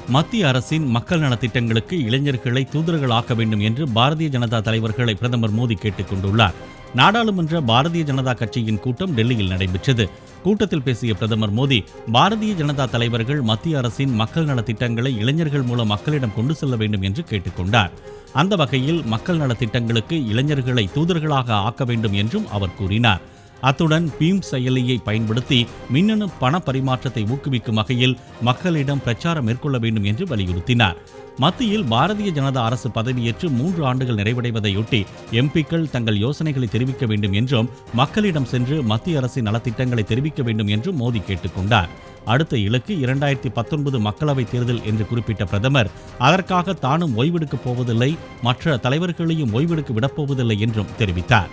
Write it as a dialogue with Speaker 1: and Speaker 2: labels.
Speaker 1: மத்திய அரசின் மக்கள் நலத்திட்டங்களுக்கு இளைஞர்களை தூதர்களாக்க வேண்டும் என்று பாரதிய ஜனதா தலைவர்களை பிரதமர் மோடி கேட்டுக் கொண்டுள்ளார். நாடாளுமன்ற பாரதிய ஜனதா கட்சியின் கூட்டம் டெல்லியில் நடைபெற்றது. கூட்டத்தில் பேசிய பிரதமர் மோடி, பாரதிய ஜனதா தலைவர்கள் மத்திய அரசின் மக்கள் நலத்திட்டங்களை இளைஞர்கள் மூலம் மக்களிடம் கொண்டு செல்ல வேண்டும் என்று கேட்டுக்கொண்டார். அந்த வகையில் மக்கள் நலத்திட்டங்களுக்கு இளைஞர்களை தூதர்களாக ஆக்க வேண்டும் என்றும் அவர் கூறினார். அத்துடன் பீம் செயலியை பயன்படுத்தி மின்னணு பண பரிமாற்றத்தை ஊக்குவிக்கும் வகையில் மக்களிடம் பிரச்சாரம் மேற்கொள்ள வேண்டும் என்று வலியுறுத்தினார். மத்தியில் பாரதிய ஜனதா அரசு பதவியேற்று 3 ஆண்டுகள் நிறைவடைவதையொட்டி எம்பிக்கள் தங்கள் யோசனைகளை தெரிவிக்க வேண்டும் என்றும் மக்களிடம் சென்று மத்திய அரசின் நலத்திட்டங்களை தெரிவிக்க வேண்டும் என்றும் மோடி கேட்டுக்கொண்டார். அடுத்த இலக்கு 2019 மக்களவைத் தேர்தல் என்று குறிப்பிட்ட பிரதமர், அதற்காக தானும் ஓய்வெடுக்கப் போவதில்லை, மற்ற தலைவர்களையும் ஓய்வெடுக்க விடப்போவதில்லை என்றும் தெரிவித்தார்.